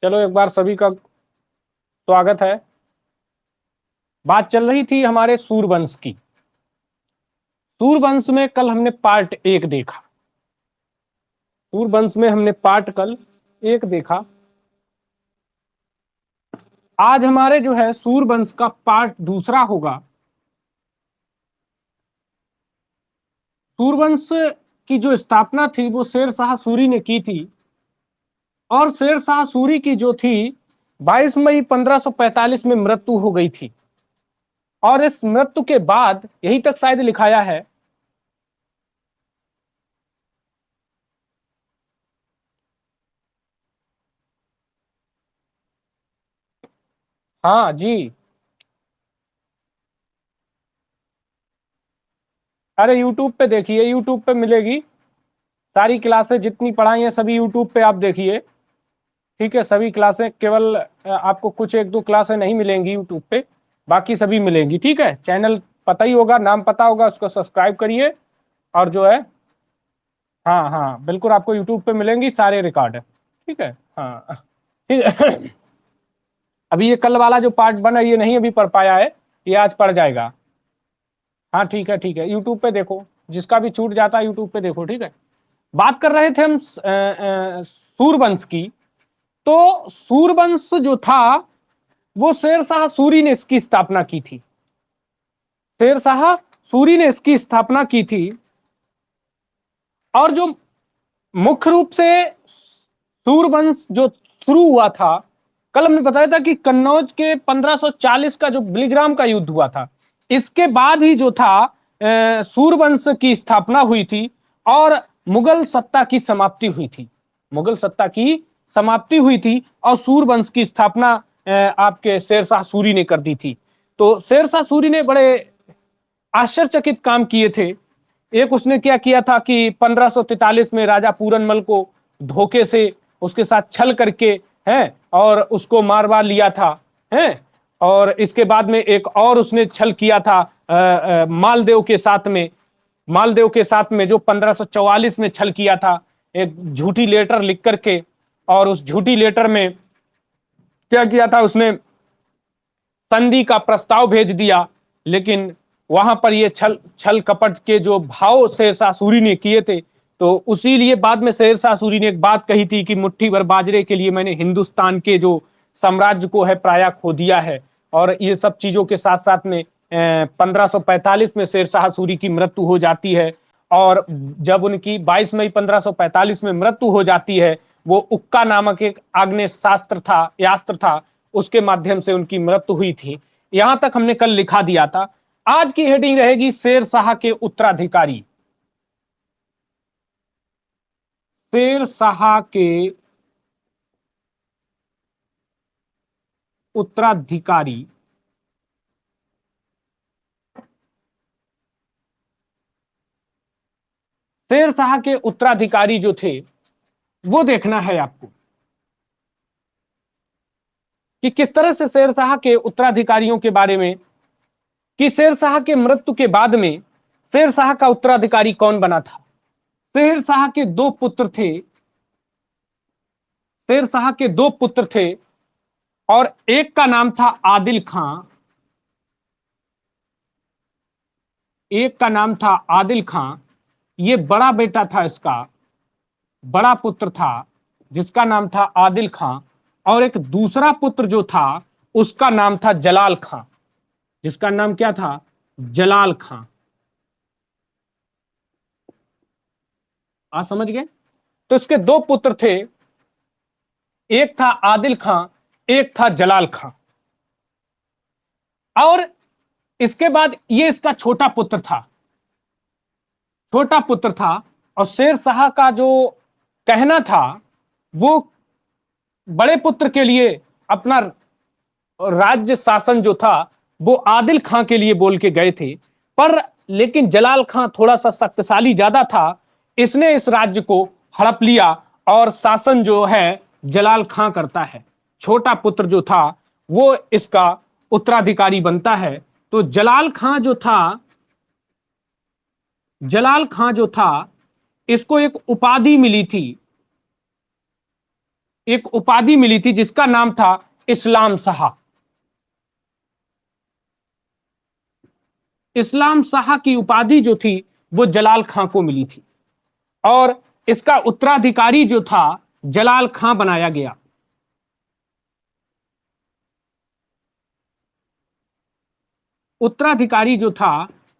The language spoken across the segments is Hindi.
चलो एक बार सभी का स्वागत है। बात चल रही थी हमारे सूरवंश की। सूरवंश में कल हमने पार्ट 1 देखा। सूरवंश में हमने पार्ट कल 1 देखा। आज हमारे जो है सूरवंश का पार्ट 2 होगा। सूरवंश की जो स्थापना थी वो शेर शाह सूरी ने की थी और शेर शाह सूरी की जो थी 22 मई 1545 में मृत्यु हो गई थी। और इस मृत्यु के बाद यही तक शायद लिखाया है। हाँ जी। अरे यूट्यूब पे देखिए, यूट्यूब पे मिलेगी सारी क्लासें जितनी पढ़ाई हैं सभी यूट्यूब पे आप देखिए। ठीक है, सभी क्लासें, केवल आपको कुछ एक दो क्लासें नहीं मिलेंगी यूट्यूब पे, बाकी सभी मिलेंगी। ठीक है, चैनल पता ही होगा, नाम पता होगा, उसको सब्सक्राइब करिए। और जो है, हाँ हाँ बिल्कुल आपको यूट्यूब पे मिलेंगी सारे रिकॉर्ड। ठीक है, हाँ ठीक है। अभी ये कल वाला जो पार्ट 1 है ये नहीं अभी पढ़ पाया है, ये आज पढ़ जाएगा। हाँ ठीक है, ठीक है, यूट्यूब पे देखो, जिसका भी छूट जाता है यूट्यूब पे देखो। ठीक है, बात कर रहे थे हम सूरवंश की। तो सूरवंश जो था वो शेर शाह सूरी ने इसकी स्थापना की थी। शेर शाह सूरी ने इसकी स्थापना की थी। और जो मुख्य रूप से सूरवंश जो शुरू हुआ था, कल हमने बताया था कि कन्नौज के 1540 का जो बिलीग्राम का युद्ध हुआ था, इसके बाद ही जो था सूरवंश की स्थापना हुई थी और मुगल सत्ता की समाप्ति हुई थी। मुगल सत्ता की समाप्ति हुई थी और सूरवंश की स्थापना आपके शेरशाह सूरी ने कर दी थी। तो शेरशाह सूरी ने बड़े आश्चर्यचकित काम किए थे। एक उसने क्या किया था कि 1543 में राजा पूरनमल को धोखे से उसके साथ छल करके हैं और उसको मारवा लिया था हैं। और इसके बाद में एक और उसने छल किया था मालदेव के साथ में। मालदेव के साथ में जो 1544 में छल किया था, एक झूठी लेटर लिख करके। और उस झूठी लेटर में क्या किया था, उसने संधि का प्रस्ताव भेज दिया। लेकिन वहां पर ये छल छल कपट के जो भाव शेरशाह सूरी ने किए थे, तो उसी लिए बाद में शेरशाह सूरी ने एक बात कही थी कि मुट्ठी भर बाजरे के लिए मैंने हिंदुस्तान के जो साम्राज्य को है प्राय खो दिया है। और ये सब चीजों के साथ साथ में 1545 में शेरशाह सूरी की मृत्यु हो जाती है। और जब उनकी 22 मई 1545 में मृत्यु हो जाती है, वो उक्का नामक एक आग्नेय शास्त्र था, यास्त्र था, उसके माध्यम से उनकी मृत्यु हुई थी। यहां तक हमने कल लिखा दिया था। आज की हेडिंग रहेगी शेर शाह के उत्तराधिकारी। शेर शाह के उत्तराधिकारी। शेर शाह के उत्तराधिकारी जो थे वो देखना है आपको कि किस तरह से शेर शाह के उत्तराधिकारियों के बारे में, कि शेर शाह के मृत्यु के बाद में शेर शाह का उत्तराधिकारी कौन बना था। शेर शाह के दो पुत्र थे। शेर शाह के दो पुत्र थे और एक का नाम था आदिल खां। एक का नाम था आदिल खां। ये बड़ा बेटा था, इसका बड़ा पुत्र था जिसका नाम था आदिल खां। और एक दूसरा पुत्र जो था उसका नाम था जलाल खां, जिसका नाम क्या था, जलाल खां। आप समझ गए। तो इसके दो पुत्र थे, एक था आदिल खां, एक था जलाल खां। और इसके बाद ये इसका छोटा पुत्र था, छोटा पुत्र था। और शेर शाह का जो कहना था वो बड़े पुत्र के लिए अपना राज्य शासन जो था वो आदिल खां के लिए बोल के गए थे। पर लेकिन जलाल खां थोड़ा सा शक्तिशाली ज्यादा था, इसने इस राज्य को हड़प लिया और शासन जो है जलाल खां करता है। छोटा पुत्र जो था वो इसका उत्तराधिकारी बनता है। तो जलाल खां जो था, जलाल खां जो था, इसको एक उपाधि मिली थी। एक उपाधि मिली थी जिसका नाम था इस्लाम शाह। इस्लाम शाह की उपाधि जो थी वो जलाल खां को मिली थी और इसका उत्तराधिकारी जो था जलाल खां बनाया गया। उत्तराधिकारी जो था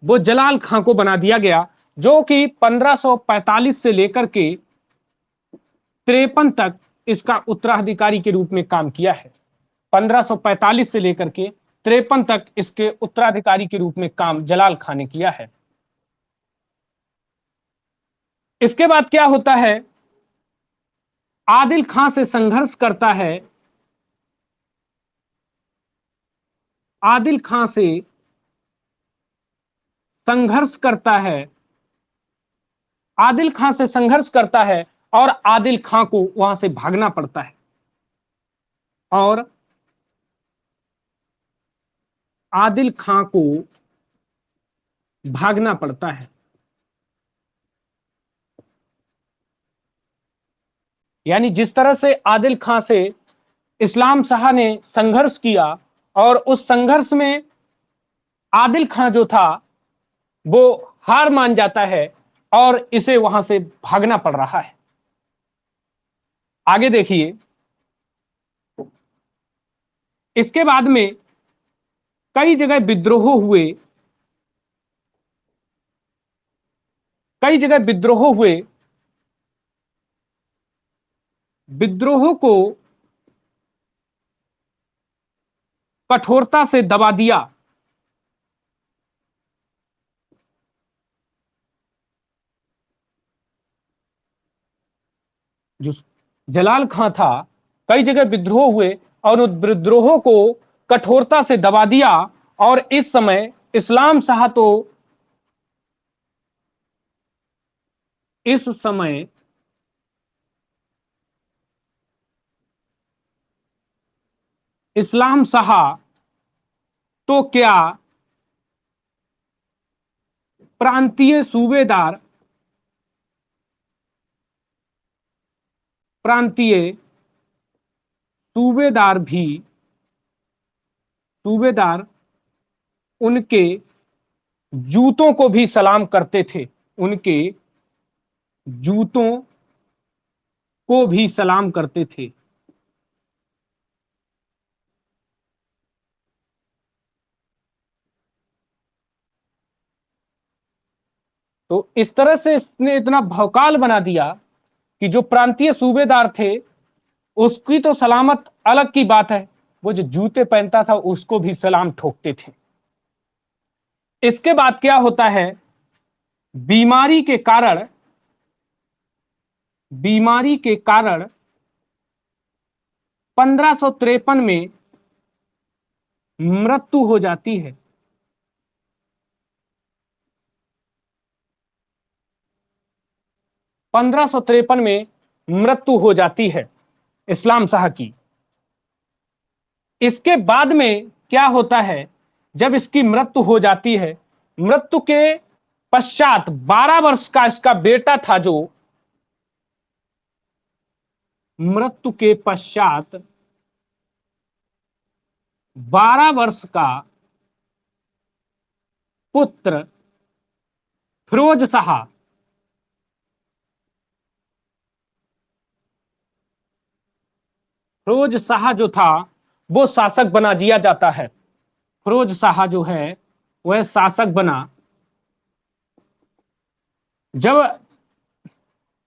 वो जलाल खां को बना दिया गया, जो कि 1545 से लेकर के 53 तक इसका उत्तराधिकारी के रूप में काम किया है। 1545 से लेकर के 53 तक इसके उत्तराधिकारी के रूप में काम जलाल खां ने किया है। इसके बाद क्या होता है, आदिल खां से संघर्ष करता है। आदिल खां से संघर्ष करता है। आदिल खां से संघर्ष करता है और आदिल खां को वहां से भागना पड़ता है और आदिल खां को भागना पड़ता है। यानी जिस तरह से आदिल खां से इस्लाम शाह ने संघर्ष किया और उस संघर्ष में आदिल खां जो था वो हार मान जाता है और इसे वहां से भागना पड़ रहा है। आगे देखिए, इसके बाद में कई जगह विद्रोह हुए। कई जगह विद्रोह हुए। विद्रोह को कठोरता से दबा दिया। जो जलाल खां था, कई जगह विद्रोह हुए और उस विद्रोह को कठोरता से दबा दिया और इस समय इस्लाम शाह तो इस समय इस्लाम शाह तो क्या प्रांतीय सूबेदार प्रांतीय सूबेदार भी सूबेदार उनके जूतों को भी सलाम करते थे। उनके जूतों को भी सलाम करते थे। तो इस तरह से इसने इतना भौकाल बना दिया कि जो प्रांतीय सूबेदार थे उसकी तो सलामत अलग की बात है, वो जो जूते पहनता था उसको भी सलाम ठोकते थे। इसके बाद क्या होता है, बीमारी के कारण बीमारी के कारण 1553 में मृत्यु हो जाती है। 1553 में मृत्यु हो जाती है इस्लाम शाह की। इसके बाद में क्या होता है, जब इसकी मृत्यु हो जाती है, मृत्यु के पश्चात 12 वर्ष का इसका बेटा था, जो मृत्यु के पश्चात 12 वर्ष का पुत्र फिरोज शाह फिरोज शाह जो था वो शासक बना दिया जाता है। फिरोज शाह जो है वह शासक बना। जब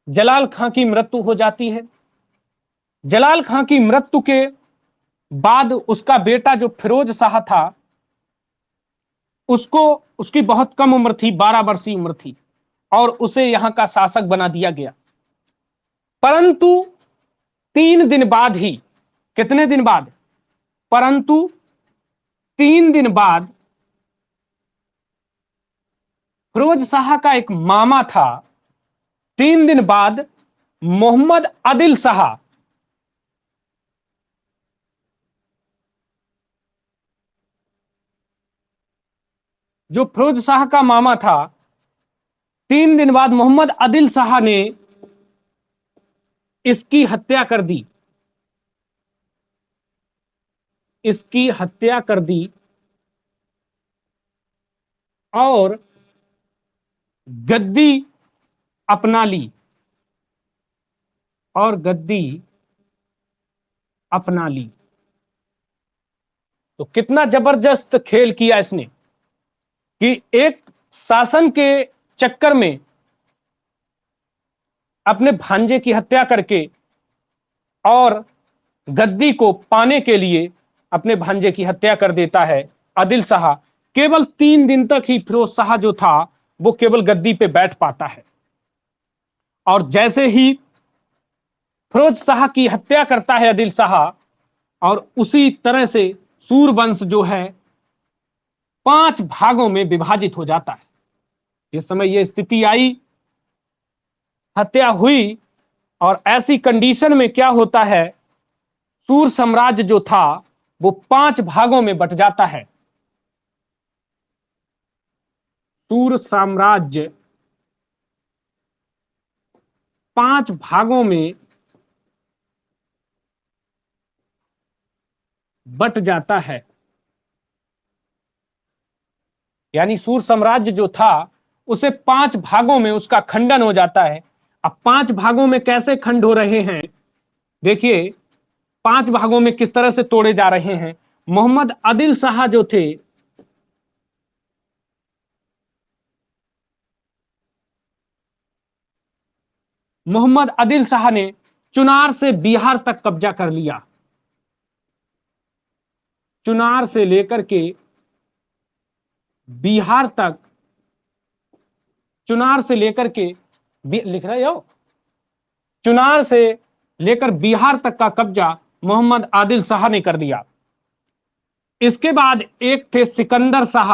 जलाल खां की मृत्यु हो जाती है, जलाल खां की मृत्यु के बाद उसका बेटा जो फिरोज शाह था, उसको उसकी बहुत कम उम्र थी, 12 वर्षीय उम्र थी और उसे यहां का शासक बना दिया गया। परंतु 3 दिन बाद ही, कितने दिन बाद, परंतु 3 दिन बाद फिरोज शाह का एक मामा था। 3 दिन बाद मोहम्मद आदिल शाह, जो फिरोज शाह का मामा था, 3 दिन बाद मोहम्मद आदिल शाह ने इसकी हत्या कर दी। इसकी हत्या कर दी और गद्दी अपना ली, और गद्दी अपना ली। तो कितना जबरदस्त खेल किया इसने कि एक शासन के चक्कर में अपने भांजे की हत्या करके और गद्दी को पाने के लिए अपने भांजे की हत्या कर देता है आदिल शाह। केवल 3 दिन तक ही फिरोज शाह जो था वो केवल गद्दी पे बैठ पाता है, और जैसे ही फिरोज शाह की हत्या करता है आदिल शाह, और उसी तरह से सूरवंश जो है 5 भागों में विभाजित हो जाता है। जिस समय यह स्थिति आई, हत्या हुई, और ऐसी कंडीशन में क्या होता है, सूर साम्राज्य जो था वो 5 भागों में बट जाता है। सूर साम्राज्य 5 भागों में बट जाता है। यानी सूर साम्राज्य जो था उसे 5 भागों में उसका खंडन हो जाता है। अब 5 भागों में कैसे खंड हो रहे हैं, देखिए 5 भागों में किस तरह से तोड़े जा रहे हैं। मोहम्मद आदिल शाह जो थे, मोहम्मद आदिल शाह ने चुनार से बिहार तक कब्जा कर लिया। चुनार से लेकर के बिहार तक, चुनार से लेकर के लिख रहे हो, चुनार से लेकर बिहार तक का कब्जा मोहम्मद आदिल शाह ने कर दिया। इसके बाद एक थे सिकंदर शाह।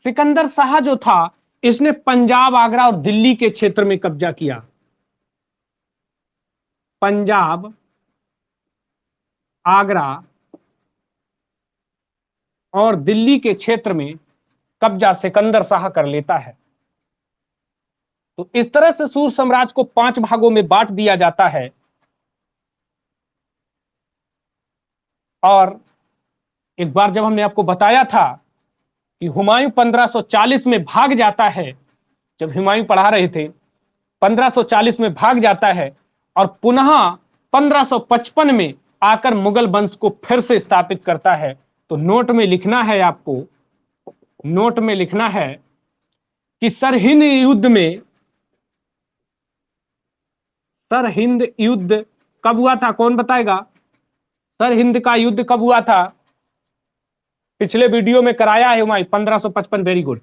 सिकंदर शाह जो था इसने पंजाब, आगरा और दिल्ली के क्षेत्र में कब्जा किया। पंजाब, आगरा और दिल्ली के क्षेत्र में कब्जा सिकंदर शाह कर लेता है। तो इस तरह से सूर साम्राज्य को 5 भागों में बांट दिया जाता है। और एक बार जब हमने आपको बताया था कि हुमायूं 1540 में भाग जाता है, जब हुमायूं पढ़ा रहे थे 1540 में भाग जाता है, और पुनः 1555 में आकर मुगल वंश को फिर से स्थापित करता है। तो नोट में लिखना है आपको, नोट में लिखना है कि सरहिंद युद्ध में, सरहिंद युद्ध कब हुआ था, कौन बताएगा? सरहिंद का युद्ध कब हुआ था? पिछले वीडियो में कराया है हुमायूं 1555। Very good.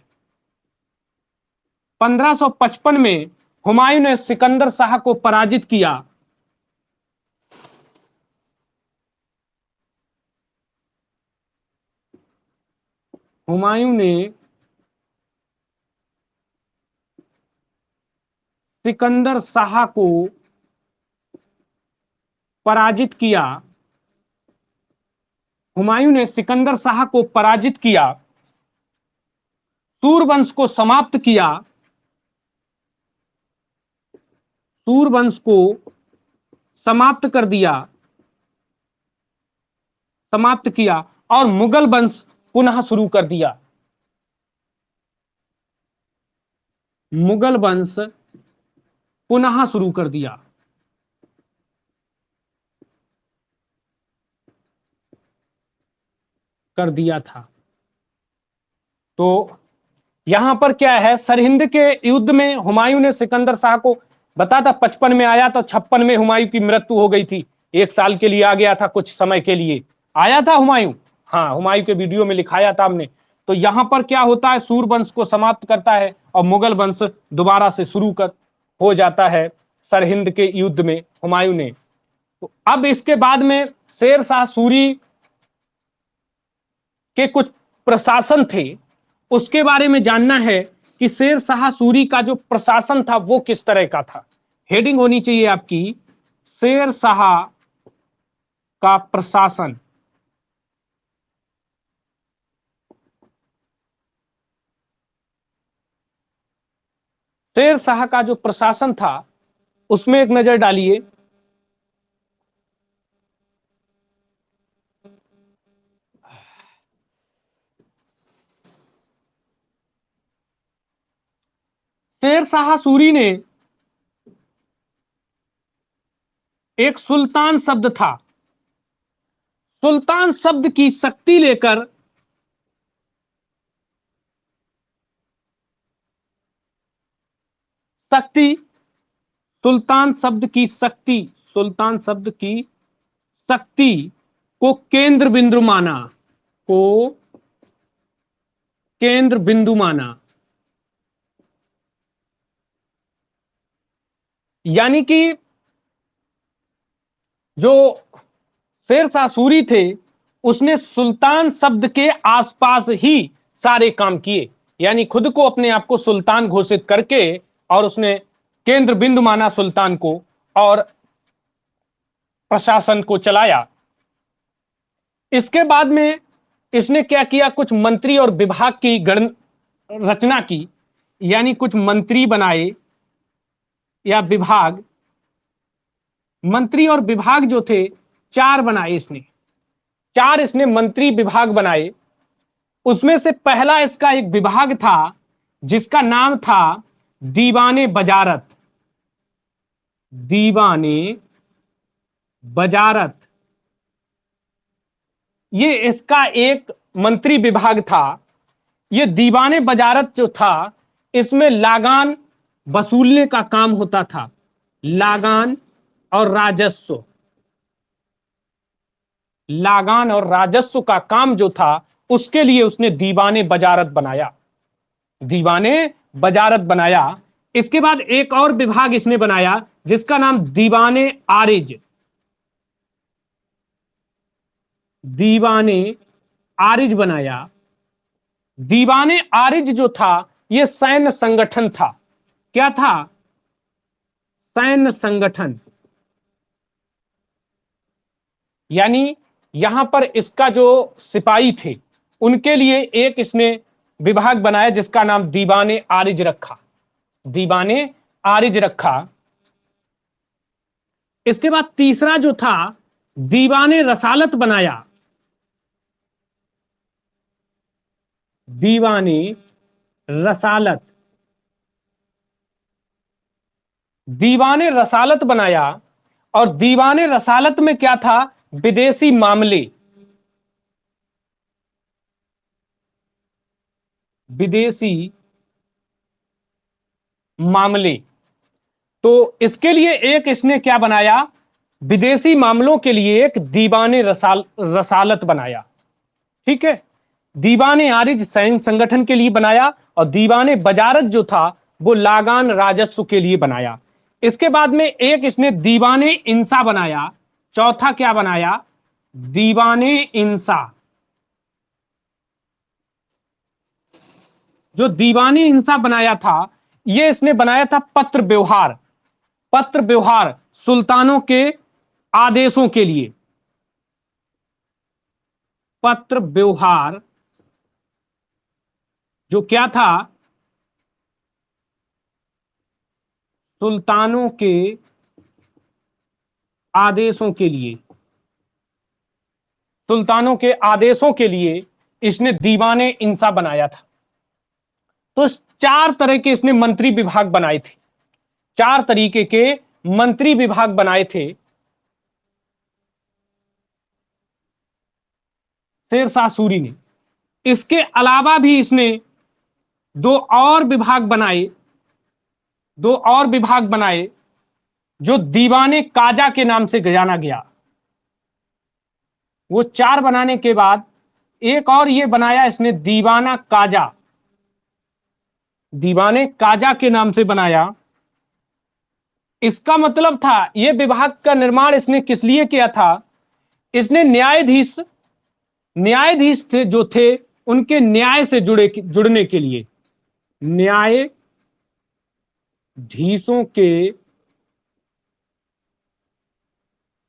1555 में हुमायूं ने सिकंदर शाह को पराजित किया। हुमायूं ने सिकंदर शाह को पराजित किया। हुमायूं ने सिकंदर शाह को पराजित किया, सूरवंश को समाप्त किया, सूरवंश को समाप्त कर दिया, समाप्त किया, और मुगल वंश पुनः शुरू कर दिया। मुगल वंश पुनः शुरू कर दिया। कर दिया था। तो यहां पर क्या है, सरहिंद के युद्ध में हुमायूं ने सिकंदर शाह को, बता था 55 में आया तो 56 में हुमायूं की मृत्यु हो गई थी। 1 साल के लिए आ गया था, कुछ समय के लिए आया था हुमायूं। हाँ, हुमायूं के वीडियो में लिखाया था हमने। तो यहां पर क्या होता है, सूरवंश को समाप्त करता है और मुगल वंश दोबारा से शुरू कर हो जाता है सरहिंद के युद्ध में हुमायूं ने। तो अब इसके बाद में शेर शाह सूरी के कुछ प्रशासन थे, उसके बारे में जानना है कि शेर शाह सूरी का जो प्रशासन था वो किस तरह का था। हेडिंग होनी चाहिए आपकी, शेर शाह का प्रशासन। शेर शाह का जो प्रशासन था उसमें एक नजर डालिए। शेर शाह सूरी ने एक सुल्तान शब्द था, सुल्तान शब्द की शक्ति लेकर शक्ति, सुल्तान शब्द की शक्ति, सुल्तान शब्द की शक्ति को केंद्र बिंदु माना, को केंद्र बिंदु माना। यानी कि जो शेर शाह सूरी थे उसने सुल्तान शब्द के आसपास ही सारे काम किए, यानी खुद को अपने आप को सुल्तान घोषित करके और उसने केंद्र बिंदु माना सुल्तान को और प्रशासन को चलाया। इसके बाद में इसने क्या किया, कुछ मंत्री और विभाग की गण रचना की, यानी कुछ मंत्री बनाए या विभाग, मंत्री और विभाग जो थे 4 बनाए इसने, 4 इसने मंत्री विभाग बनाए। उसमें से पहला इसका एक विभाग था जिसका नाम था दीवाने बजारत, दीवाने बजारत। ये इसका एक मंत्री विभाग था। ये दीवाने बजारत जो था इसमें लागान वसूलने का काम होता था, लागान और राजस्व, लागान और राजस्व का काम जो था उसके लिए उसने दीवाने बजारत बनाया, दीवाने बजारत बनाया। इसके बाद एक और विभाग इसने बनाया जिसका नाम दीवाने आरिज, दीवाने आरिज बनाया। दीवाने आरिज जो था यह सैन्य संगठन था। क्या था? सैन्य संगठन। यानी यहां पर इसका जो सिपाही थे उनके लिए एक इसने विभाग बनाया जिसका नाम दीवाने आरिज रखा, दीवाने आरिज रखा। इसके बाद तीसरा जो था दीवाने रसालत बनाया, दीवाने रसालत, दीवाने रसालत बनाया। और दीवाने रसालत में क्या था? विदेशी मामले, विदेशी मामले। तो इसके लिए एक इसने क्या बनाया? विदेशी मामलों के लिए एक दीवाने रसालत बनाया। ठीक है, दीवाने आरिज सैन्य संगठन के लिए बनाया और दीवाने बजारत जो था वो लागान राजस्व के लिए बनाया। इसके बाद में एक इसने दीवाने इंसा बनाया। चौथा क्या बनाया? दीवाने इंसा। जो दीवाने इंसा बनाया था ये इसने बनाया था पत्र व्यवहार, पत्र व्यवहार सुल्तानों के आदेशों के लिए, पत्र व्यवहार जो क्या था? सुल्तानों के आदेशों के लिए, सुल्तानों के आदेशों के लिए इसने दीवाने इंसा बनाया था। तो 4 तरह के इसने मंत्री विभाग बनाए थे, 4 तरीके के मंत्री विभाग बनाए थे शेर शाह सूरी ने। इसके अलावा भी इसने 2 और विभाग बनाए, 2 और विभाग बनाए जो दीवाने काजा के नाम से जाना गया। वो 4 बनाने के बाद एक और ये बनाया इसने दीवाना काजा, दीवाने काजा के नाम से बनाया। इसका मतलब था यह विभाग का निर्माण इसने किस लिए किया था? इसने न्यायाधीश, न्यायाधीश थे जो थे उनके न्याय से जुड़ने के लिए, न्यायाधीशों के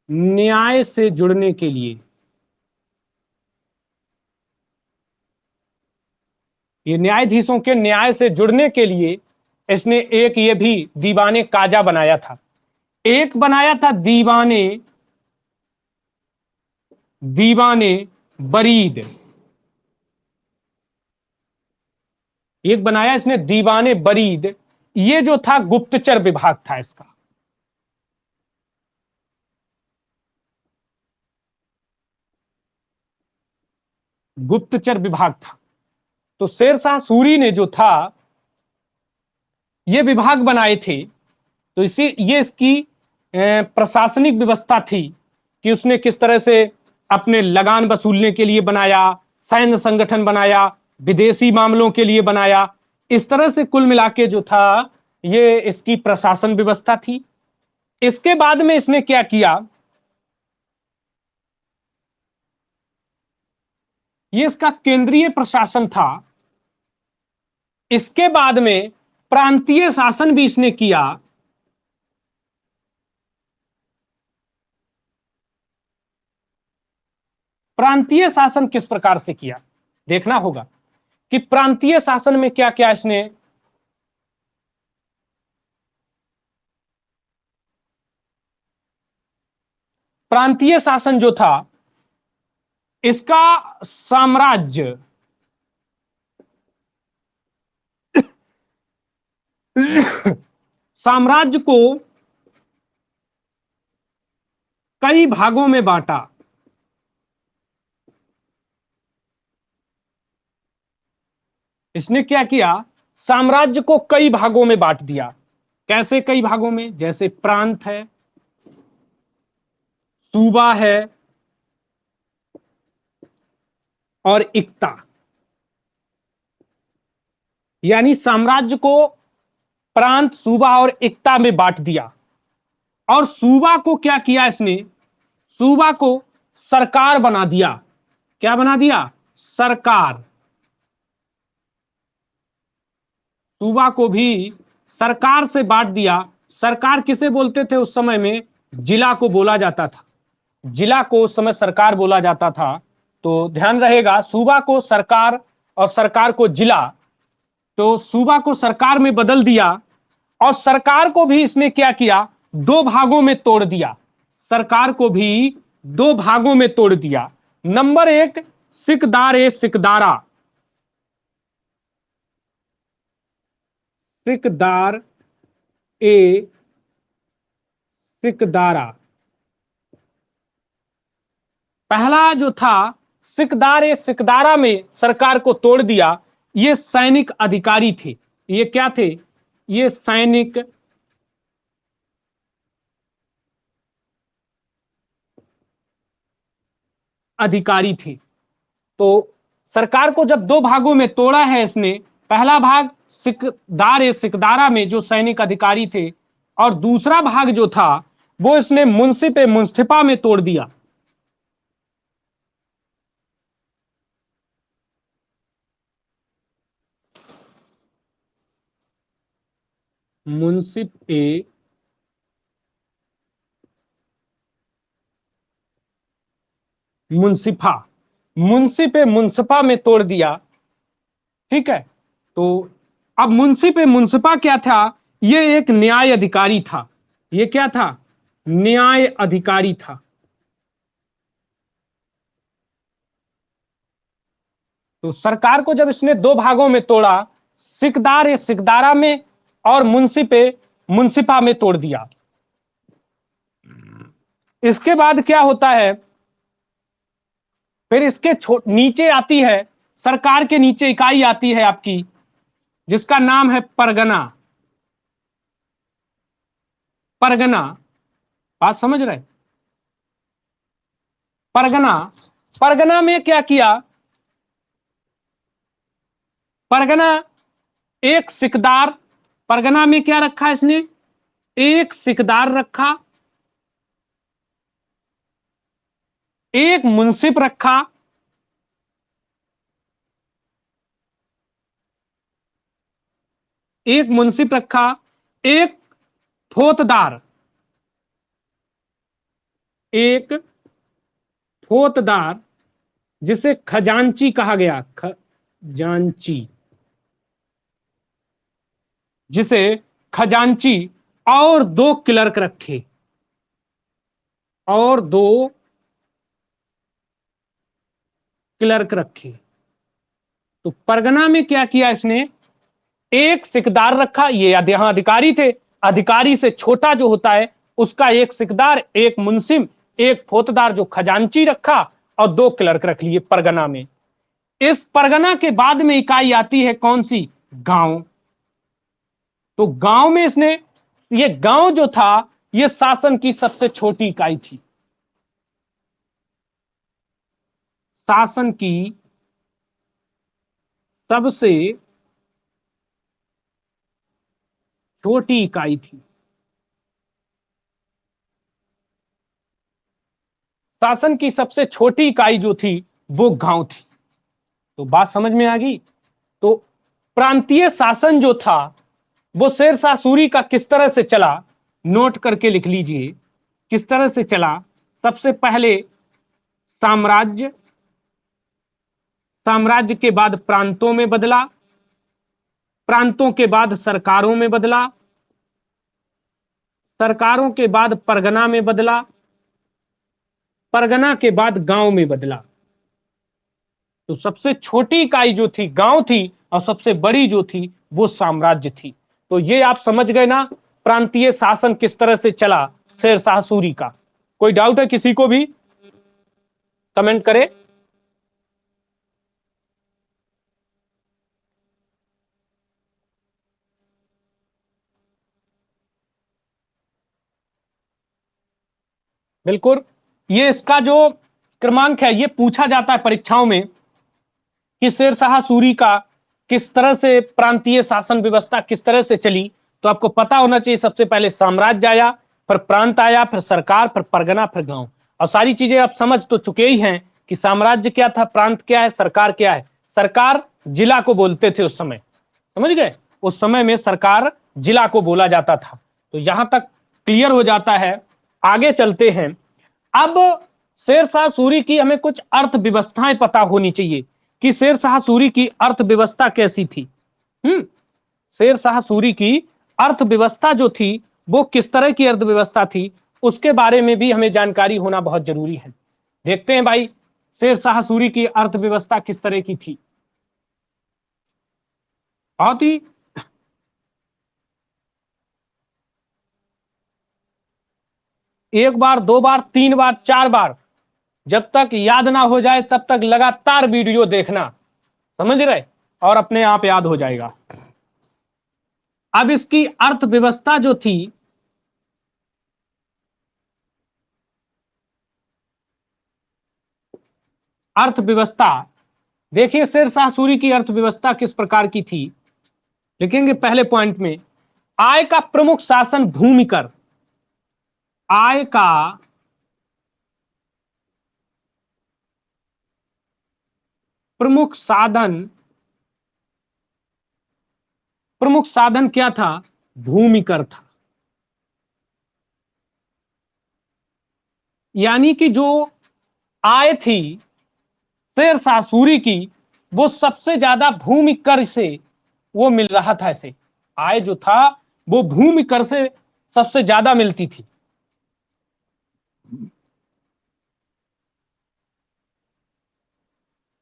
न्याय से जुड़ने के लिए, ये न्यायाधीशों के न्याय से जुड़ने के लिए इसने एक ये भी दीवाने काजा बनाया था। एक बनाया था दीवाने, दीवाने बरीद, एक बनाया इसने दीवाने बरीद। ये जो था गुप्तचर विभाग था इसका। गुप्तचर विभाग था। तो शेरशाह सूरी ने जो था ये विभाग बनाए थे। तो इसी ये इसकी प्रशासनिक व्यवस्था थी कि उसने किस तरह से अपने लगान वसूलने के लिए बनाया, सैन्य संगठन बनाया, विदेशी मामलों के लिए बनाया। इस तरह से कुल मिला के जो था ये इसकी प्रशासन व्यवस्था थी। इसके बाद में इसने क्या किया, ये इसका केंद्रीय प्रशासन था। इसके बाद में प्रांतीय शासन भी इसने किया। प्रांतीय शासन किस प्रकार से किया देखना होगा कि प्रांतीय शासन में क्या क्या इसने, प्रांतीय शासन जो था इसका साम्राज्य साम्राज्य को कई भागों में बांटा। इसने क्या किया, साम्राज्य को कई भागों में बांट दिया। कैसे कई भागों में, जैसे प्रांत है, सूबा है और इक्ता। यानी साम्राज्य को प्रांत, सूबा और इक्ता में बांट दिया। और सूबा को क्या किया इसने, सूबा को सरकार बना दिया। क्या बना दिया, सरकार। सूबा को भी सरकार से बांट दिया। सरकार किसे बोलते थे उस समय में, जिला को बोला जाता था। जिला को उस समय सरकार बोला जाता था। तो ध्यान रहेगा, सूबा को सरकार और सरकार को जिला। तो सूबा को सरकार में बदल दिया और सरकार को भी इसने क्या किया, दो भागों में तोड़ दिया। सरकार को भी दो भागों में तोड़ दिया। नंबर एक, सिकदार ए सिकदारा। सिकदार ए सिकदारा पहला जो था, सिकदार ए सिकदारा में सरकार को तोड़ दिया। ये सैनिक अधिकारी थे। ये क्या थे, ये सैनिक अधिकारी थे। तो सरकार को जब दो भागों में तोड़ा है इसने, पहला भाग सिकदार ए सिकदारा में जो सैनिक अधिकारी थे, और दूसरा भाग जो था वो इसने मुंसिफ ए मुंसिफा में तोड़ दिया। मुंसिफ ए मुंसिफा, मुंसिफ ए मुंसिफा में तोड़ दिया। ठीक है। तो अब मुंसिफ ए मुंसिफा क्या था, ये एक न्याय अधिकारी था। ये क्या था, न्याय अधिकारी था। तो सरकार को जब इसने दो भागों में तोड़ा, सिकदार ए सिकदारा में और मुंसिफ ए मुंसिफा में तोड़ दिया। इसके बाद क्या होता है, फिर इसके नीचे आती है, सरकार के नीचे इकाई आती है आपकी, जिसका नाम है परगना। परगना, बात समझ रहे, परगना। परगना में क्या किया, परगना एक सिकदार, परगना में क्या रखा इसने, एक सिकदार रखा, एक मुंसिफ रखा, एक मुंसिफ रखा, एक फौतदार, एक फौतदार जिसे खजांची कहा गया, खजांची, जिसे खजांची, और दो क्लर्क रखे, और दो क्लर्क रखे। तो परगना में क्या किया इसने, एक सिकदार रखा, ये यहां अधिकारी थे, अधिकारी से छोटा जो होता है उसका एक सिकदार, एक मुंसिम, एक फौतदार जो खजांची रखा, और 2 क्लर्क रख लिए परगना में। इस परगना के बाद में इकाई आती है कौन सी? गांव। तो गांव में इसने, ये गांव जो था ये शासन की सबसे छोटी इकाई थी, शासन की सबसे छोटी इकाई थी, शासन की सबसे छोटी इकाई जो थी वो गांव थी। तो बात समझ में आ गई। तो प्रांतीय शासन जो था वो शेरशाह सूरी का किस तरह से चला, नोट करके लिख लीजिए किस तरह से चला। सबसे पहले साम्राज्य, साम्राज्य के बाद प्रांतों में बदला, प्रांतों के बाद सरकारों में बदला, सरकारों के बाद परगना में बदला, परगना के बाद गांव में बदला। तो सबसे छोटी इकाई जो थी गांव थी, और सबसे बड़ी जो थी वो साम्राज्य थी। तो ये आप समझ गए ना प्रांतीय शासन किस तरह से चला शेरशाह सूरी का। कोई डाउट है किसी को भी? कमेंट करे। बिल्कुल, ये इसका जो क्रमांक है ये पूछा जाता है परीक्षाओं में कि शेरशाह सूरी का किस तरह से प्रांतीय शासन व्यवस्था किस तरह से चली। तो आपको पता होना चाहिए सबसे पहले साम्राज्य आया, फिर प्रांत आया, फिर सरकार, फिर परगना, फिर गांव। और सारी चीजें आप समझ तो चुके ही हैं कि साम्राज्य क्या था, प्रांत क्या है, सरकार क्या है। सरकार जिला को बोलते थे उस समय, समझ गए? उस समय में सरकार जिला को बोला जाता था। तो यहां तक क्लियर हो जाता है। आगे चलते हैं। अब शेरशाह सूरी की हमें कुछ अर्थव्यवस्थाएं पता होनी चाहिए कि शेरशाह सूरी की अर्थव्यवस्था कैसी थी। शेरशाह सूरी की अर्थव्यवस्था जो थी वो किस तरह की अर्थव्यवस्था थी, उसके बारे में भी हमें जानकारी होना बहुत जरूरी है। देखते हैं भाई शेरशाह सूरी की अर्थव्यवस्था किस तरह की थी। बहुत ही एक बार, 2 बार, 3 बार, 4 बार, जब तक याद ना हो जाए तब तक लगातार वीडियो देखना, समझ रहे? और अपने आप याद हो जाएगा। अब इसकी अर्थव्यवस्था जो थी, अर्थव्यवस्था देखिए शेरशाह सूरी की अर्थव्यवस्था किस प्रकार की थी। लिखेंगे पहले पॉइंट में, आय का प्रमुख साधन भूमि कर, आय का प्रमुख साधन, प्रमुख साधन क्या था? भूमि कर था। यानी कि जो आय थी शेरशाह सूरी की वो सबसे ज्यादा भूमि कर से वो मिल रहा था। ऐसे आय जो था वो भूमि कर से सबसे ज्यादा मिलती थी।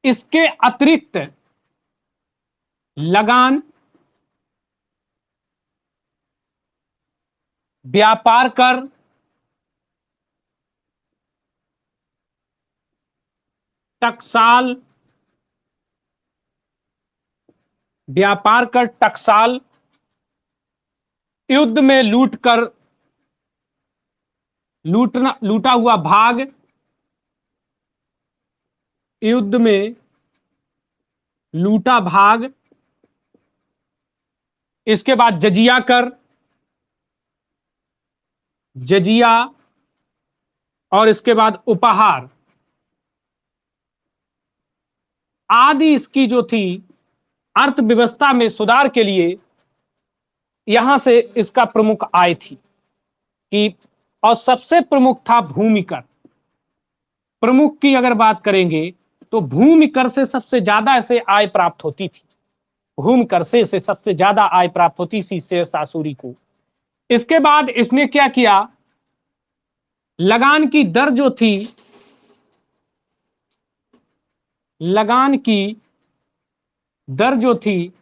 इसके अतिरिक्त लगान, व्यापार कर, टकसाल, व्यापार कर, टकसाल, युद्ध में लूट कर, लूटना, लूटा हुआ भाग, युद्ध में लूटा भाग, इसके बाद जजिया कर, जजिया, और इसके बाद उपहार आदि इसकी जो थी अर्थव्यवस्था में सुधार के लिए यहां से इसका प्रमुख आय थी कि, और सबसे प्रमुख था भूमि कर। प्रमुख की अगर बात करेंगे तो भूमि कर से सबसे ज्यादा इसे आय प्राप्त होती थी, भूमि कर से इसे सबसे ज्यादा आय प्राप्त होती थी शेरशाह सूरी को। इसके बाद इसने क्या किया, लगान की दर जो थी, लगान की दर जो थी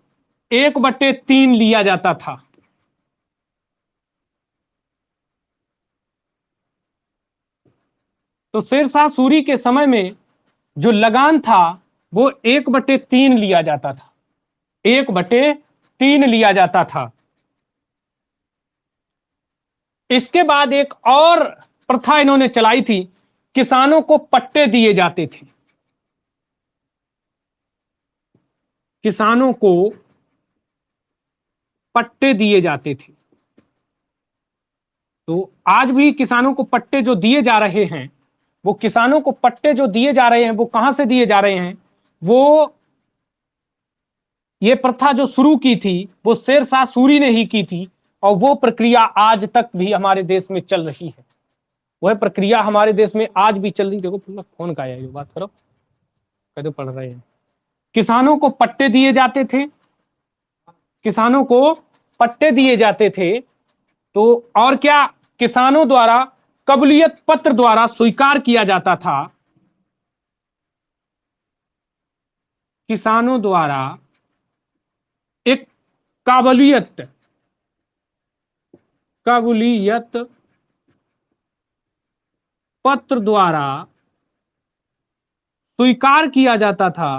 1/3 लिया जाता था। तो शेरशाह सूरी के समय में जो लगान था वो 1/3 लिया जाता था, 1/3 लिया जाता था। इसके बाद एक और प्रथा इन्होंने चलाई थी, किसानों को पट्टे दिए जाते थे। किसानों को पट्टे दिए जाते थे। तो आज भी किसानों को पट्टे जो दिए जा रहे हैं, वो किसानों को पट्टे जो दिए जा रहे हैं वो कहां से दिए जा रहे हैं? वो ये प्रथा जो शुरू की थी वो शेरशाह सूरी ने ही की थी, और वो प्रक्रिया आज तक भी हमारे देश में चल रही है। वह प्रक्रिया हमारे देश में आज भी चल रही। देखो फोन का है, ये बात करो, कैसे पढ़ रहे हैं। किसानों को पट्टे दिए जाते थे, किसानों को पट्टे दिए जाते थे। तो और क्या, किसानों द्वारा कबूलियत पत्र द्वारा स्वीकार किया जाता था, किसानों द्वारा एक काबुलियत काबुलियत पत्र द्वारा स्वीकार किया जाता था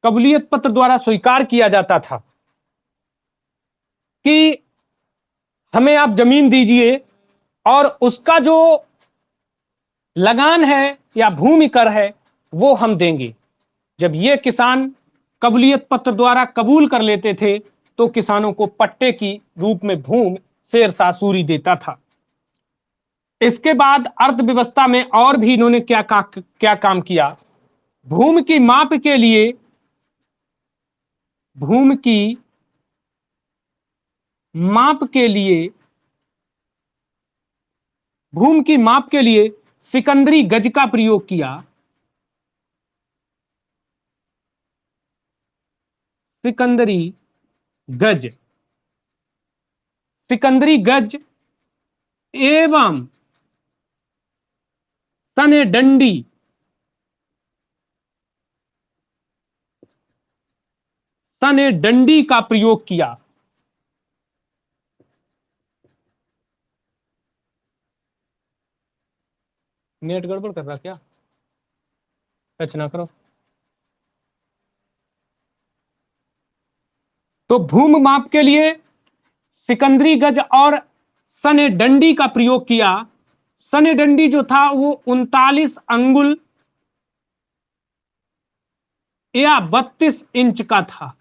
कबूलियत पत्र द्वारा स्वीकार किया जाता था कि हमें आप जमीन दीजिए और उसका जो लगान है या भूमि कर है वो हम देंगे। जब ये किसान कबूलियत पत्र द्वारा कबूल कर लेते थे तो किसानों को पट्टे की रूप में भूमि शेरशाह सूरी देता था। इसके बाद अर्थव्यवस्था में और भी इन्होंने क्या काम किया? भूमि की माप के लिए, भूमि की माप के लिए, भूमि की माप के लिए सिकंदरी गज का प्रयोग किया। सिकंदरी गज, सिकंदरी गज एवं तने डंडी, तने डंडी का प्रयोग किया। नेट गड़बड़ कर रहा क्या? टच ना करो। तो भूमि माप के लिए सिकंदरी गज और सने डंडी का प्रयोग किया। सने डंडी जो था वो 39 अंगुल या 32 इंच का था।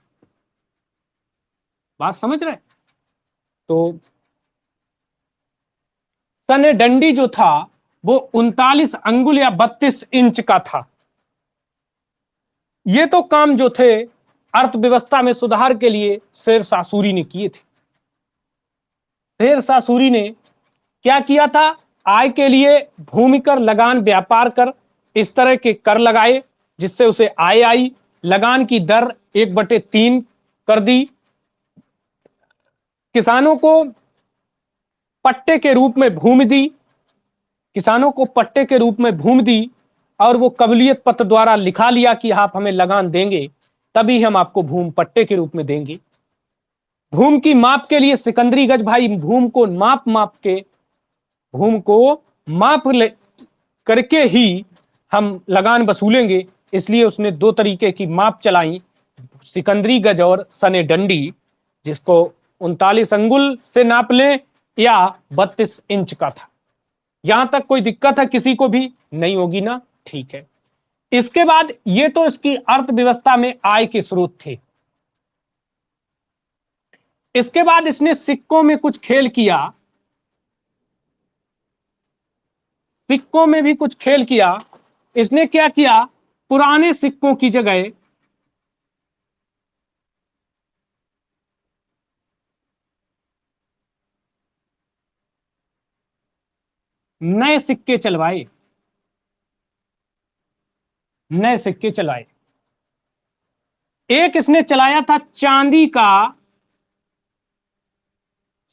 बात समझ रहे? तो सने डंडी जो था वो 39 अंगुल या 32 इंच का था। ये तो काम जो थे अर्थव्यवस्था में सुधार के लिए शेरशाह सूरी ने किए थे। शेरशाह सूरी ने क्या किया था? आय के लिए भूमि कर, लगान, व्यापार कर, इस तरह के कर लगाए जिससे उसे आय आई। लगान की दर 1/3 कर दी। किसानों को पट्टे के रूप में भूमि दी, किसानों को पट्टे के रूप में भूमि दी, और वो कबूलियत पत्र द्वारा लिखा लिया कि आप हमें लगान देंगे तभी हम आपको भूमि पट्टे के रूप में देंगे। भूमि की माप के लिए सिकंदरी गज, भाई भूमि को माप के, भूमि को माप करके ही हम लगान वसूलेंगे। इसलिए उसने 2 तरीके की माप चलाई, सिकंदरी गज और सने डंडी, जिसको 39 अंगुल से नाप लें या 32 इंच का था। यहां तक कोई दिक्कत है किसी को भी? नहीं होगी ना? ठीक है। इसके बाद ये तो इसकी अर्थव्यवस्था में आय के स्रोत थे। इसके बाद इसने सिक्कों में कुछ खेल किया, सिक्कों में भी कुछ खेल किया। इसने क्या किया? पुराने सिक्कों की जगह नए सिक्के चलवाए, नए सिक्के चलाए। एक इसने चलाया था चांदी का,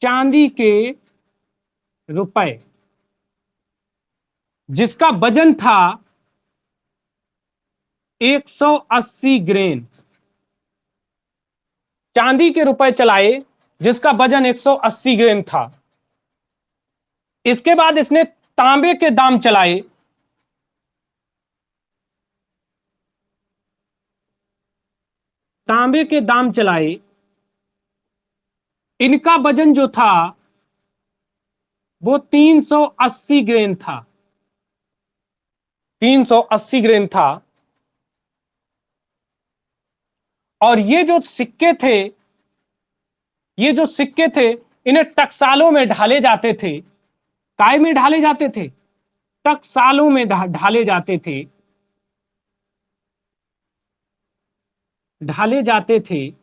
चांदी के रुपए, जिसका वजन था 180 ग्रेन। चांदी के रुपए चलाए जिसका वजन 180 ग्रेन था। इसके बाद इसने तांबे के दाम चलाए, तांबे के दाम चलाए, इनका वजन जो था वो 380 ग्रेन था, 380 ग्रेन था। और ये जो सिक्के थे, ये जो सिक्के थे, इन्हें टकसालों में ढाले जाते थे। काय में ढाले जाते थे? टकसालों में ढाले जाते थे, ढाले जाते थे।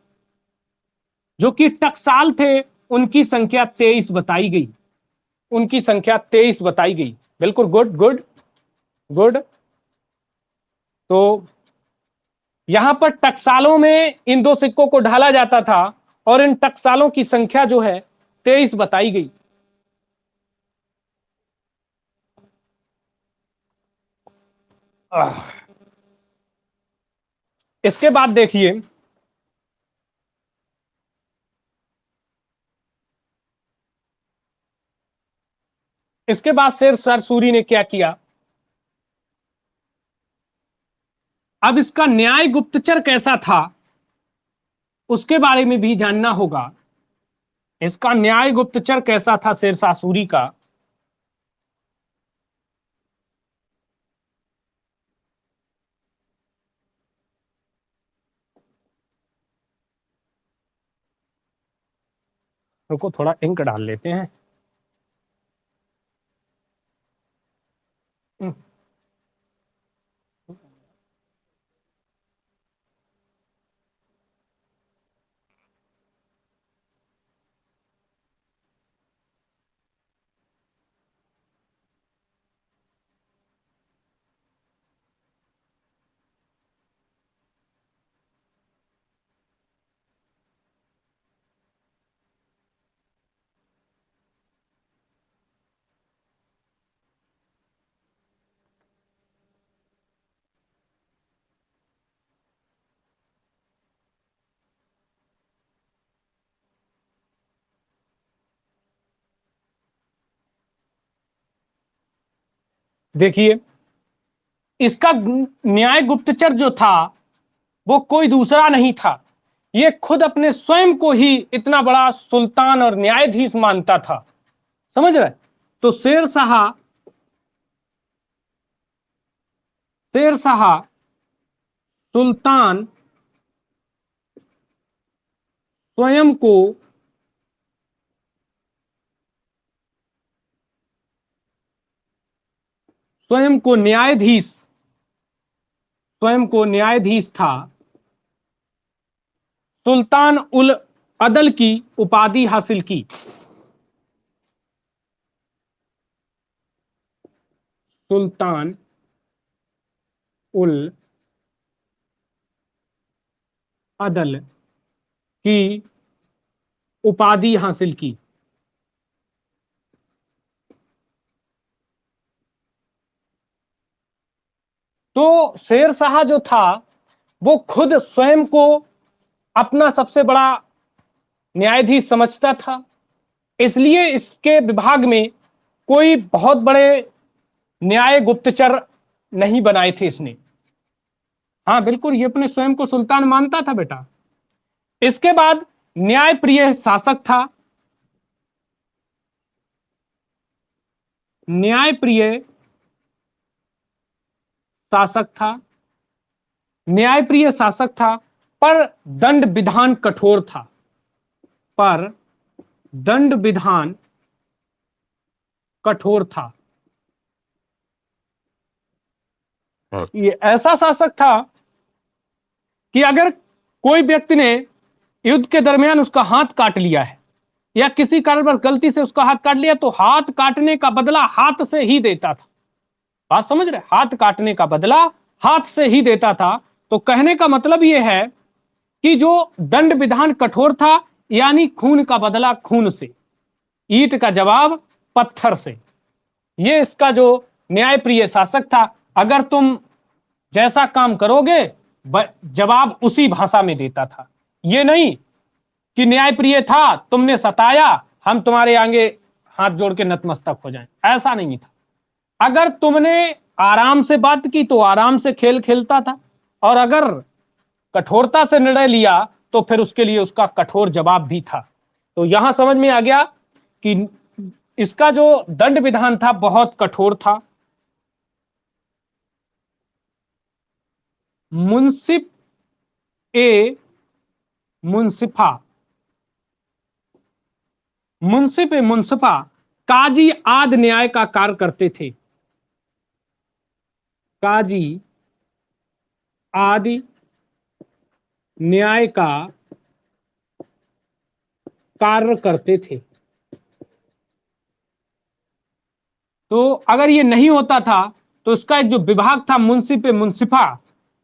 जो कि टकसाल थे, उनकी संख्या 23 बताई गई, उनकी संख्या 23 बताई गई। बिल्कुल, गुड गुड गुड। तो यहां पर टकसालों में इन दो सिक्कों को ढाला जाता था और इन टकसालों की संख्या जो है 23 बताई गई। इसके बाद देखिए, इसके बाद शेर सूरी ने क्या किया। अब इसका न्याय गुप्तचर कैसा था उसके बारे में भी जानना होगा। इसका न्याय गुप्तचर कैसा था शेरशाह सूरी का। रुको, थोड़ा इंक डाल लेते हैं। देखिए, इसका न्याय गुप्तचर जो था वो कोई दूसरा नहीं था, ये खुद अपने स्वयं को ही इतना बड़ा सुल्तान और न्यायाधीश मानता था। समझ रहे? तो शेरशाह सुल्तान स्वयं को स्वयं को न्यायाधीश स्वयं को न्यायाधीश था। सुल्तान उल अदल की उपाधि हासिल की। सुल्तान उल अदल की उपाधि हासिल की। तो शेरशाह जो था वो खुद स्वयं को अपना सबसे बड़ा न्यायाधीश समझता था, इसलिए इसके विभाग में कोई बहुत बड़े न्याय गुप्तचर नहीं बनाए थे इसने। हाँ बिल्कुल, ये अपने स्वयं को सुल्तान मानता था बेटा। इसके बाद न्यायप्रिय शासक था। न्यायप्रिय शासक था, न्यायप्रिय शासक था, पर दंड विधान कठोर था। पर दंड विधान कठोर था। ये ऐसा शासक था कि अगर कोई व्यक्ति ने युद्ध के दरमियान उसका हाथ काट लिया है या किसी कारणवश गलती से उसका हाथ काट लिया तो हाथ काटने का बदला हाथ से ही देता था। बात समझ रहे? हाथ काटने का बदला हाथ से ही देता था। तो कहने का मतलब यह है कि जो दंड विधान कठोर था, यानी खून का बदला खून से, ईंट का जवाब पत्थर से। ये इसका जो न्यायप्रिय शासक था। अगर तुम जैसा काम करोगे जवाब उसी भाषा में देता था। ये नहीं कि न्यायप्रिय था, तुमने सताया, हम तुम्हारे आगे हाथ जोड़ के नतमस्तक हो जाएं, ऐसा नहीं था। अगर तुमने आराम से बात की तो आराम से खेल खेलता था, और अगर कठोरता से निर्णय लिया तो फिर उसके लिए उसका कठोर जवाब भी था। तो यहां समझ में आ गया कि इसका जो दंड विधान था बहुत कठोर था। मुंसिफ ए मुंसिफा, मुंसिफ ए मुंसिफा काजी आदि न्याय का कार्य करते थे। काजी आदि न्याय का कार्य करते थे। तो अगर ये नहीं होता था तो इसका एक जो विभाग था मुंसिफ ए मुंसिफा,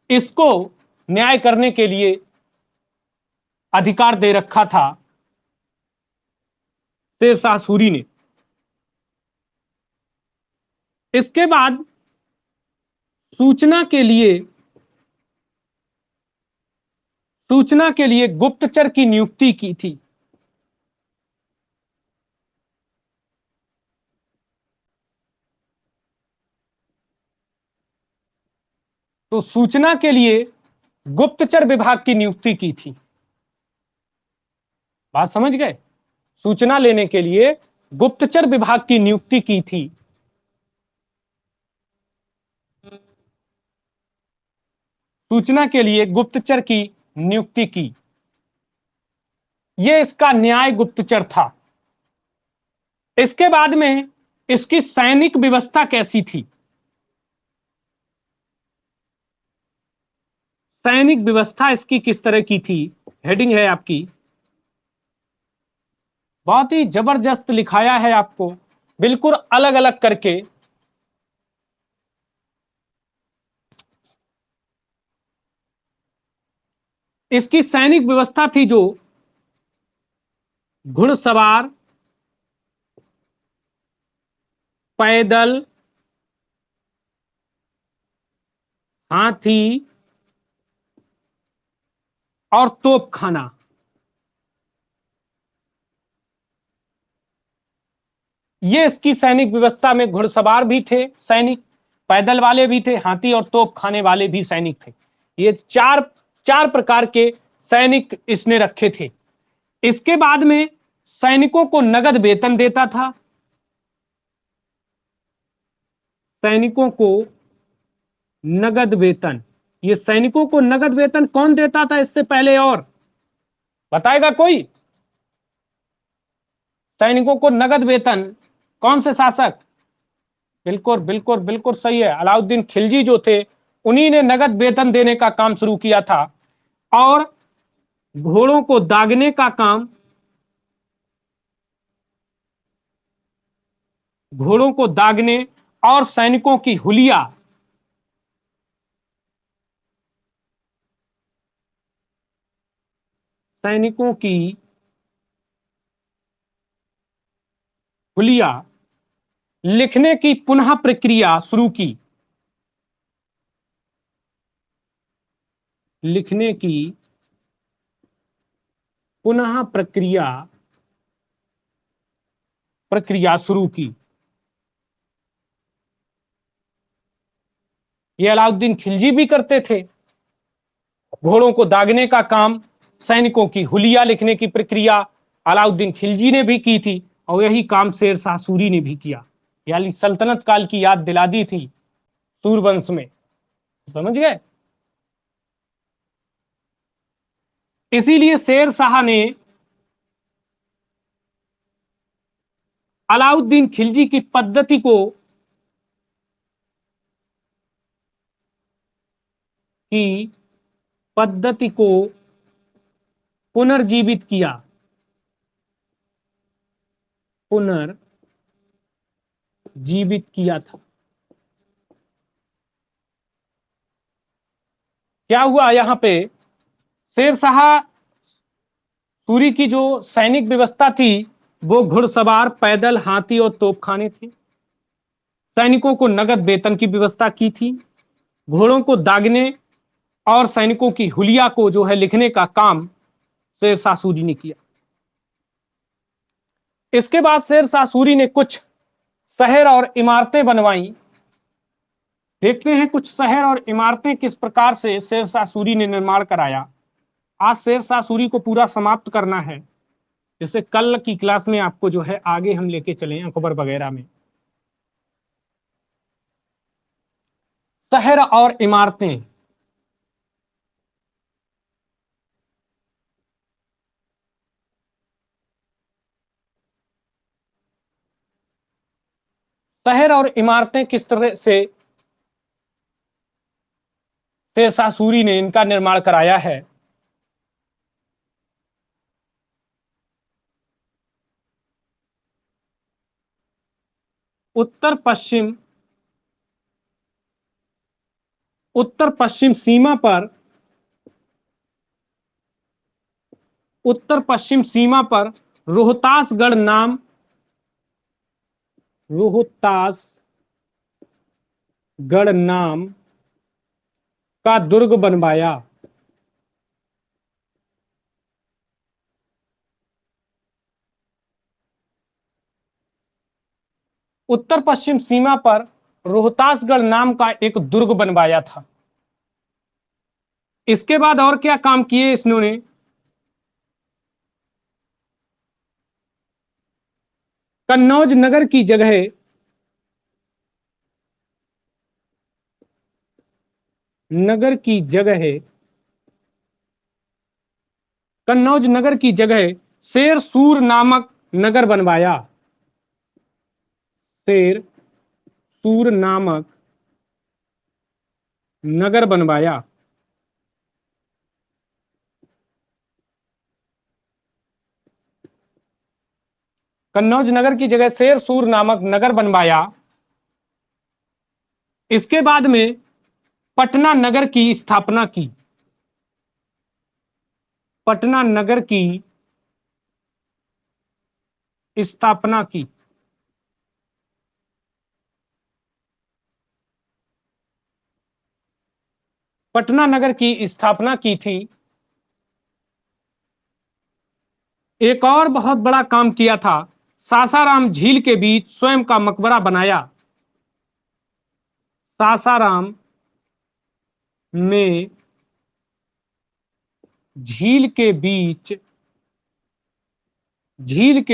इसको न्याय करने के लिए अधिकार दे रखा था शेरशाह सूरी ने। इसके बाद सूचना के लिए गुप्तचर की नियुक्ति की थी। तो सूचना के लिए गुप्तचर विभाग की नियुक्ति की थी। बात समझ गए? सूचना लेने के लिए गुप्तचर विभाग की नियुक्ति की थी। सूचना के लिए गुप्तचर की नियुक्ति की। यह इसका न्याय गुप्तचर था। इसके बाद में इसकी सैनिक व्यवस्था कैसी थी? सैनिक व्यवस्था इसकी किस तरह की थी? हेडिंग है आपकी, बहुत ही जबरदस्त लिखाया है आपको, बिल्कुल अलग अलग करके। इसकी सैनिक व्यवस्था थी जो घुड़सवार, पैदल, हाथी और तोपखाना। ये इसकी सैनिक व्यवस्था में घुड़सवार भी थे सैनिक, पैदल वाले भी थे, हाथी और तोप खाने वाले भी सैनिक थे। ये चार प्रकार के सैनिक इसने रखे थे। इसके बाद में सैनिकों को नगद वेतन देता था। सैनिकों को नगद वेतन, ये सैनिकों को नगद वेतन कौन देता था इससे पहले, और बताएगा कोई? सैनिकों को नगद वेतन कौन से शासक? बिल्कुल बिल्कुल बिल्कुल सही है, अलाउद्दीन खिलजी जो थे उन्हीं ने नगद वेतन देने का काम शुरू किया था। और घोड़ों को दागने का काम, घोड़ों को दागने और सैनिकों की हुलिया, सैनिकों की हुलिया लिखने की पुनः प्रक्रिया शुरू की। लिखने की पुनः प्रक्रिया शुरू की। ये अलाउद्दीन खिलजी भी करते थे। घोड़ों को दागने का काम, सैनिकों की हुलिया लिखने की प्रक्रिया अलाउद्दीन खिलजी ने भी की थी, और यही काम शेरशाह सूरी ने भी किया। यानी सल्तनत काल की याद दिला दी थी सूरवंश में, समझ गए? इसीलिए शेरशाह ने अलाउद्दीन खिलजी की पद्धति को पुनर्जीवित किया। पुनर्जीवित किया था। क्या हुआ यहां पे? शेरशाह सूरी की जो सैनिक व्यवस्था थी वो घुड़सवार, पैदल, हाथी और तोपखाने थे। सैनिकों को नगद वेतन की व्यवस्था की थी, घोड़ों को दागने और सैनिकों की हुलिया को जो है लिखने का काम शेरशाह सूरी ने किया। इसके बाद शेरशाह सूरी ने कुछ शहर और इमारतें बनवाई। देखते हैं कुछ शहर और इमारतें किस प्रकार से शेरशाह सूरी ने निर्माण कराया। आज शेरशाह सूरी को पूरा समाप्त करना है, जैसे कल की क्लास में आपको जो है आगे हम लेके चले अकबर वगैरह में। शहर और इमारतें, शहर और इमारतें किस तरह से शेरशाह सूरी ने इनका निर्माण कराया है। उत्तर पश्चिम उत्तर पश्चिम सीमा पर उत्तर पश्चिम सीमा पर रोहतासगढ़ नाम रोहतासगढ़ नाम का दुर्ग बनवाया। उत्तर पश्चिम सीमा पर रोहतासगढ़ नाम का एक दुर्ग बनवाया था। इसके बाद और क्या काम किए इन्होंने। कन्नौज नगर की जगह कन्नौज नगर की जगह शेरसूर नामक नगर बनवाया। शेरसूर नामक नगर बनवाया। कन्नौज नगर की जगह शेरसूर नामक नगर बनवाया। इसके बाद में पटना नगर की स्थापना की। पटना नगर की स्थापना की। पटना नगर की स्थापना की थी। एक और बहुत बड़ा काम किया था, सासाराम झील के बीच स्वयं का मकबरा बनाया। सासाराम में झील के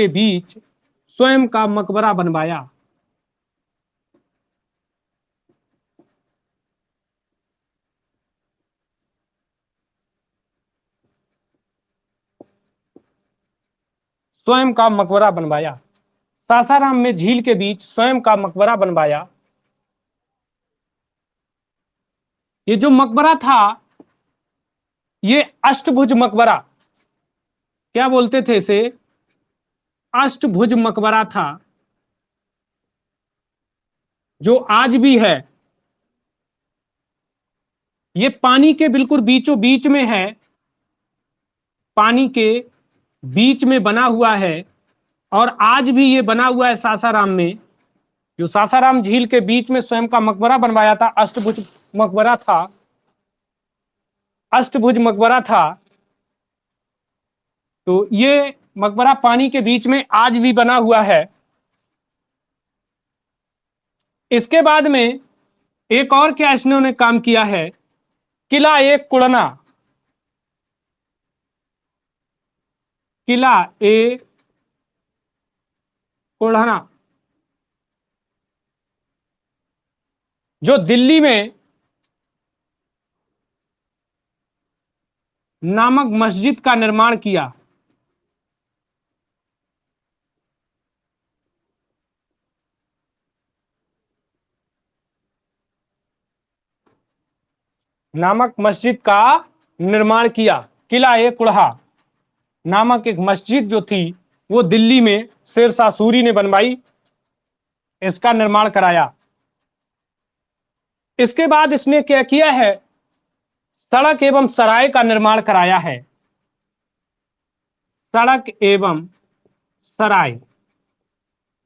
बीच स्वयं का मकबरा बनवाया। स्वयं का मकबरा बनवाया। सासाराम में झील के बीच स्वयं का मकबरा बनवाया। ये जो मकबरा था, ये अष्टभुज मकबरा, क्या बोलते थे इसे, अष्टभुज मकबरा था, जो आज भी है। ये पानी के बिल्कुल बीचों बीच में है, पानी के बीच में बना हुआ है, और आज भी ये बना हुआ है सासाराम में। जो सासाराम झील के बीच में स्वयं का मकबरा बनवाया था, मकबरा था अष्टभुज मकबरा था। तो ये मकबरा पानी के बीच में आज भी बना हुआ है। इसके बाद में एक और क्या इन्होंने काम किया है, किला ए कुड़ना। किला ए कुड़ना, जो दिल्ली में नामक मस्जिद का निर्माण किया। नामक मस्जिद का निर्माण किया। किला ए कुड़हा नामक एक मस्जिद जो थी, वो दिल्ली में शेरशाह सूरी ने बनवाई, इसका निर्माण कराया। इसके बाद इसने क्या किया है, सड़क एवं सराय का निर्माण कराया है। सड़क एवं सराय,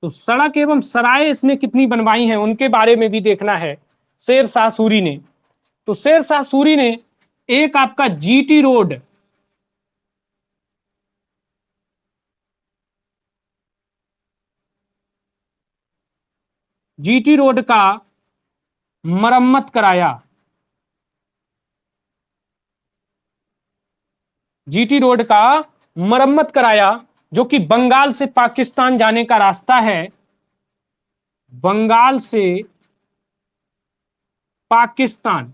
तो सड़क एवं सराय इसने कितनी बनवाई हैं उनके बारे में भी देखना है शेर शाह सूरी ने। तो शेर शाह सूरी ने एक आपका जीटी रोड, जीटी रोड का मरम्मत कराया, जीटी रोड का मरम्मत कराया, जो कि बंगाल से पाकिस्तान जाने का रास्ता है, बंगाल से पाकिस्तान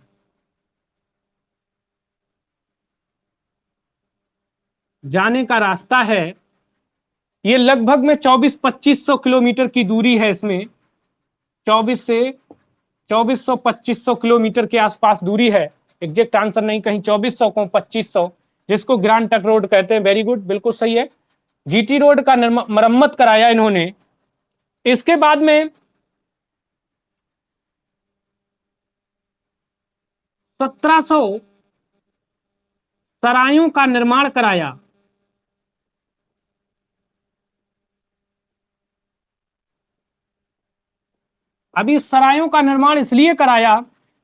जाने का रास्ता है। ये लगभग में 2400-2500 किलोमीटर की दूरी है इसमें, 24 से 2400-2500 किलोमीटर के आसपास दूरी है। एग्जैक्ट आंसर नहीं, कहीं 2400 को 2500, जिसको ग्रांड ट्रंक रोड कहते हैं। वेरी गुड, बिल्कुल सही है। जीटी रोड का मरम्मत कराया इन्होंने। इसके बाद में 1700 सरायों का निर्माण कराया। अभी सरायों का निर्माण इसलिए कराया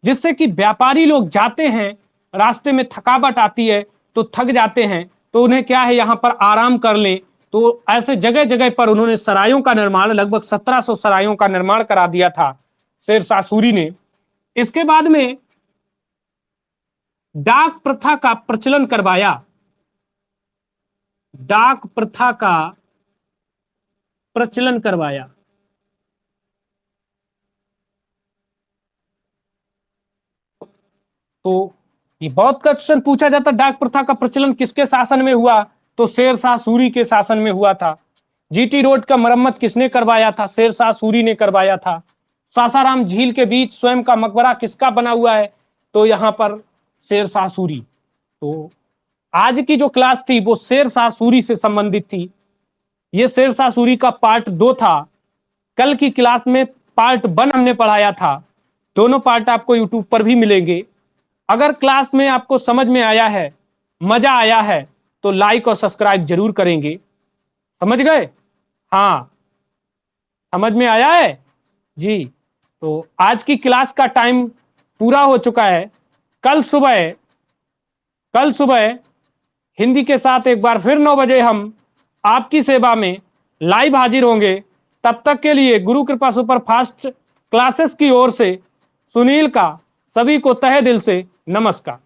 जिससे कि व्यापारी लोग जाते हैं, रास्ते में थकावट आती है तो थक जाते हैं, तो उन्हें क्या है यहां पर आराम कर ले। तो ऐसे जगह जगह पर उन्होंने सरायों का निर्माण, लगभग 1700 सरायों का निर्माण करा दिया था शेर शाह सूरी ने। इसके बाद में डाक प्रथा का प्रचलन करवाया, डाक प्रथा का प्रचलन करवाया। तो ये बहुत क्वेश्चन पूछा जाता, डाक प्रथा का प्रचलन किसके शासन में हुआ, तो शेर शाह सूरी के शासन में हुआ था। जीटी रोड का मरम्मत किसने करवाया था, शेर शाह सूरी ने करवाया था। सासाराम झील के बीच स्वयं का मकबरा किसका बना हुआ है, तो यहां पर शेर शाह सूरी। तो आज की जो क्लास थी वो शेर शाह सूरी से संबंधित थी। ये शेर शाह सूरी का पार्ट 2 था। कल की क्लास में पार्ट 1 हमने पढ़ाया था। दोनों पार्ट आपको यूट्यूब पर भी मिलेंगे। अगर क्लास में आपको समझ में आया है, मजा आया है, तो लाइक और सब्सक्राइब जरूर करेंगे। समझ गए? हाँ, समझ में आया है जी। तो आज की क्लास का टाइम पूरा हो चुका है। कल सुबह हिंदी के साथ एक बार फिर 9 बजे हम आपकी सेवा में लाइव हाजिर होंगे। तब तक के लिए गुरु कृपा सुपर फास्ट क्लासेस की ओर से सुनील का सभी को तहे दिल से नमस्कार।